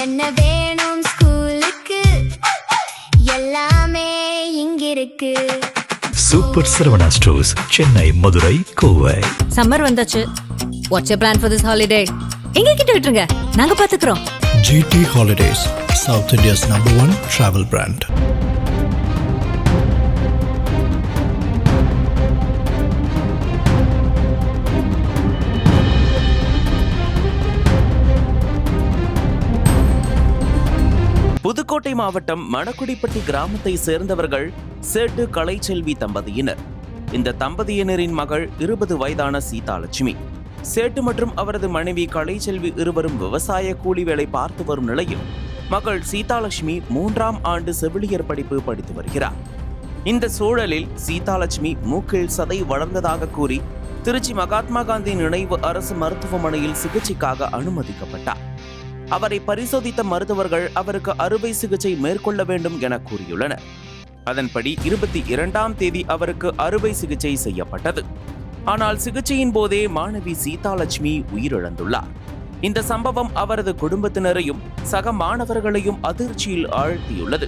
என்ன வேணும் ஸ்கூலுக்கு எல்லாமே இங்கிருக்கு. Super Saravana stores, Chennai, Madurai, Kovai. Summer வந்தாச்சு. What's your plan for this holiday? எங்க கிட்ட விட்டுருங்க, நாங்க பாத்துக்கிறோம். GT Holidays, South India's #1 travel brand. Pudukkottai மாவட்டம் மணக்குடிப்பட்டி கிராமத்தை சேர்ந்தவர்கள் சேட்டு கலைச்செல்வி தம்பதியினர். இந்த தம்பதியினரின் மகள் 20 வயதான சீதாலட்சுமி. சேட்டு மற்றும் அவரது மனைவி கலைச்செல்வி இருவரும் விவசாய கூலி வேலை பார்த்து வரும் நிலையில் மகள் சீதாலட்சுமி 3ஆம் ஆண்டு செவிலியர் படிப்பு படித்து வருகிறார். இந்த சூழலில் சீதாலட்சுமி மூக்கில் சதை வளர்ந்ததாக கூறி திருச்சி மகாத்மா காந்தி நினைவு அரசு மருத்துவமனையில் சிகிச்சைக்காக அனுமதிக்கப்பட்டார். அவரை பரிசோதித்த மருத்துவர்கள் அவருக்கு அறுவை சிகிச்சை மேற்கொள்ள வேண்டும் என கூறியுள்ளனர். அதன்படி 22ஆம் தேதி அவருக்கு அறுவை சிகிச்சை செய்யப்பட்டது. ஆனால் சிகிச்சையின் போதே மாணவி சீதாலட்சுமி உயிரிழந்துள்ளார். இந்த சம்பவம் அவரது குடும்பத்தினரையும் சக மாணவர்களையும் அதிர்ச்சியில் ஆழ்த்தியுள்ளது.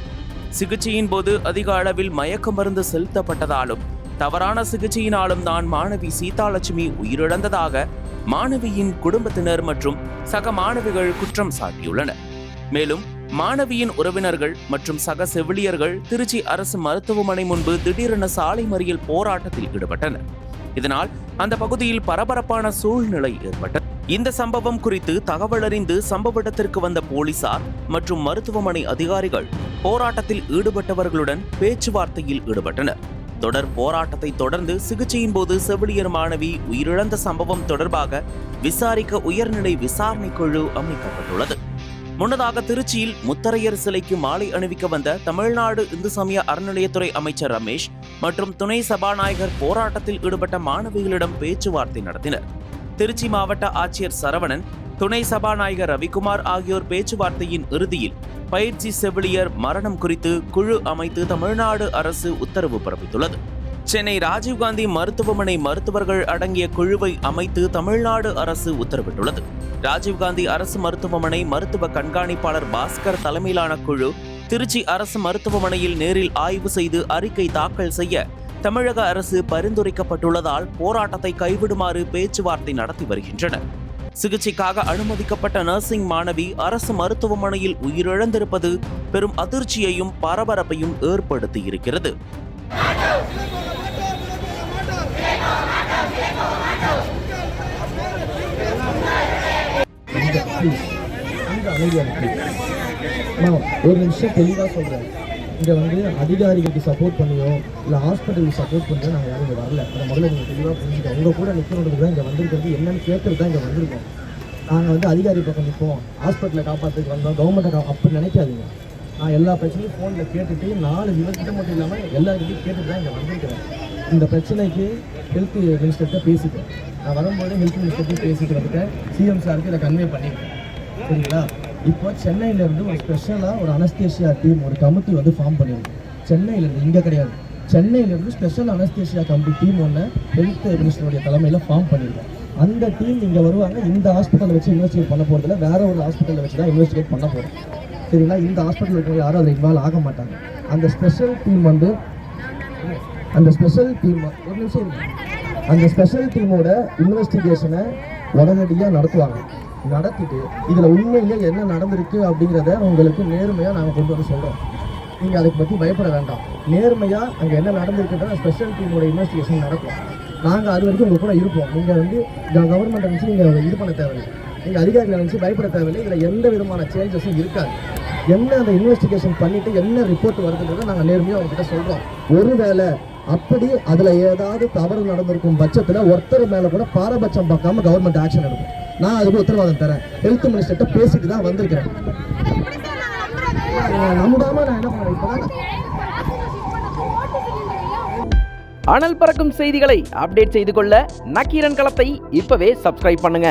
சிகிச்சையின் போது அதிக அளவில் மயக்க மருந்து செலுத்தப்பட்டதாலும் தவறான சிகிச்சையினாலும் தான் மாணவி சீதாலட்சுமி உயிரிழந்ததாக மாணவியின் குடும்பத்தினர் மற்றும் சக மாணவிகள் குற்றம் சாட்டியுள்ளனர். மேலும் மாணவியின் உறவினர்கள் மற்றும் சக செவிலியர்கள் திருச்சி அரசு மருத்துவமனை முன்பு திடீரென சாலை மறியல் போராட்டத்தில் ஈடுபட்டனர். இதனால் அந்த பகுதியில் பரபரப்பான சூழ்நிலை ஏற்பட்டது. இந்த சம்பவம் குறித்து தகவல் அறிந்து சம்பவ இடத்திற்கு வந்த போலீசார் மற்றும் மருத்துவமனை அதிகாரிகள் போராட்டத்தில் ஈடுபட்டவர்களுடன் பேச்சுவார்த்தையில் ஈடுபட்டனர். தொடர் போராட்டத்தை தொடர்ந்து சிகிச்சையின் போது செவிலியர் மாணவி உயிரிழந்த சம்பவம் தொடர்பாக விசாரிக்க உயர்நிலை விசாரணை குழு அமைக்கப்பட்டுள்ளது. முன்னதாக திருச்சியில் முத்தரையர் சிலைக்கு மாலை அணிவிக்க வந்த தமிழ்நாடு இந்து சமய அறநிலையத்துறை அமைச்சர் ரமேஷ் மற்றும் துணை சபாநாயகர் போராட்டத்தில் ஈடுபட்ட மாணவிகளிடம் பேச்சுவார்த்தை நடத்தினர். திருச்சி மாவட்ட ஆட்சியர் சரவணன், துணை சபாநாயகர் ரவிக்குமார் ஆகியோர் பேச்சுவார்த்தையின் இறுதியில் பயிற்சி செவிலியர் மரணம் குறித்து குழு அமைத்து தமிழ்நாடு அரசு உத்தரவு பிறப்பித்துள்ளது. சென்னை ராஜீவ்காந்தி மருத்துவமனை மருத்துவர்கள் அடங்கிய குழுவை அமைத்து தமிழ்நாடு அரசு உத்தரவிட்டுள்ளது. ராஜீவ்காந்தி அரசு மருத்துவமனை மருத்துவ கண்காணிப்பாளர் பாஸ்கர் தலைமையிலான குழு திருச்சி அரசு மருத்துவமனையில் நேரில் ஆய்வு செய்து அறிக்கை தாக்கல் செய்ய தமிழக அரசு பரிந்துரைக்கப்பட்டுள்ளதால் போராட்டத்தை கைவிடுமாறு பேச்சுவார்த்தை நடத்தி வருகின்றனர். சிகிச்சைக்காக அனுமதிக்கப்பட்ட நர்சிங் மாணவி அரசு மருத்துவமனையில் உயிரிழந்திருப்பது பெரும் அதிர்ச்சியையும் பரபரப்பையும் ஏற்படுத்தியிருக்கிறது. ஒரு நிமிஷம் தெளிவாக சொல்கிறேன். இங்கே அதிகாரிகளுக்கு சப்போர்ட் பண்ணியோ இல்லை ஹாஸ்பிட்டலுக்கு சப்போர்ட் பண்ணியோ நாங்கள் யாரும் இங்கே வரல. அதை முதல்ல நீங்கள் தெளிவாக புரிஞ்சுக்கோங்க. உங்கள் கூட நிற்கணுன்றது தான் இங்கே வந்திருக்கிறது. என்னென்னு கேட்குறது தான் இங்கே வந்திருக்கோம். நாங்கள் அதிகாரி பக்கம் நிற்போம், ஹாஸ்பிட்டலில் காப்பாற்றுக்கு வந்தோம், கவர்மெண்ட்டை அப்படி நினைக்காதீங்க. நான் எல்லா பிரச்சனையும் ஃபோனில் கேட்டுட்டு 4 இவர்கிட்ட மட்டும் இல்லாமல் எல்லாருக்கிட்டையும் கேட்டுட்டு தான் இங்கே வந்திருக்கிறேன். இந்த பிரச்சனைக்கு ஹெல்த் மினிஸ்டர்கிட்ட பேசிட்டேன். நான் வரும்போது ஹெல்த் மினிஸ்டர்கிட்ட பேசிட்டு வந்துட்டேன். சிஎம் சாருக்கு இதை கன்வே பண்ணிட்டேன். சரிங்களா? இப்போ சென்னையிலேருந்து ஒரு ஸ்பெஷலாக ஒரு அனஸ்தேஷியா டீம் ஒரு கமிட்டி ஃபார்ம் பண்ணியிருக்கோம். சென்னையிலேருந்து, இங்கே கிடையாது, சென்னையிலேருந்து ஸ்பெஷல் அனஸ்தேஷியா கமிட்டி டீம் ஒன்று ஹெல்த் மினிஸ்டருடைய தலைமையில் ஃபார்ம் பண்ணியிருக்கோம். அந்த டீம் இங்கே வருவாங்க. இந்த ஹாஸ்பிட்டலை வச்சு இன்வெஸ்டிகேட் பண்ண போகிறதில்ல, வேற ஒரு ஹாஸ்பிட்டலை வச்சு தான் இன்வெஸ்டிகேட் பண்ண போகிறோம். சரிங்களா? இந்த ஹாஸ்பிட்டலில் இருக்கிற யாரும் அதில் இன்வால்வ் ஆக மாட்டாங்க. அந்த ஸ்பெஷல் டீம் ஒரு நிமிஷம், அந்த ஸ்பெஷல் டீமோட இன்வெஸ்டிகேஷனை உடனடியாக நடத்துவாங்க. நடத்திட்டு இதில் உண்மையிலே என்ன நடந்திருக்கு அப்படிங்கிறத உங்களுக்கு நேர்மையாக நாங்கள் கொண்டு வந்து சொல்கிறோம். நீங்கள் அதை பற்றி பயப்பட வேண்டாம். நேர்மையாக அங்கே என்ன நடந்திருக்குன்றத ஸ்பெஷல் டீமோட இன்வெஸ்டிகேஷன் நடக்கும். நாங்கள் அது வரைக்கும் உங்கள் கூட இருப்போம். நீங்கள் கவர்மெண்ட்டை வச்சு நீங்கள் இது பண்ண தேவையில்லை, நீங்கள் அதிகாரிகளை வச்சு பயப்பட தேவையில்லை. இதில் எந்த விதமான சேஞ்சஸும் இருக்காது. என்ன அந்த இன்வெஸ்டிகேஷன் பண்ணிவிட்டு என்ன ரிப்போர்ட் வருதுன்றதை நாங்கள் நேர்மையாக அவங்ககிட்ட சொல்கிறோம். ஒருவேளை அப்படி அதில் ஏதாவது தவறு நடந்திருக்கும் பட்சத்தில் ஒருத்தர் மேலே கூட பாரபட்சம் பார்க்காம கவர்மெண்ட் ஆக்ஷன் எடுக்கும். நான் அதுக்கு உத்தரவாதம் தரேன். ஹெல்த் மினிஸ்டர்கிட்ட பேசிட்டு தான் வந்திருக்கிறேன். நம்பாம நான் என்ன பண்ணுறேன்? அனல் பறக்கும் செய்திகளை அப்டேட் செய்து கொள்ள நக்கீரன் களத்தை இப்பவே சப்ஸ்கிரைப் பண்ணுங்க.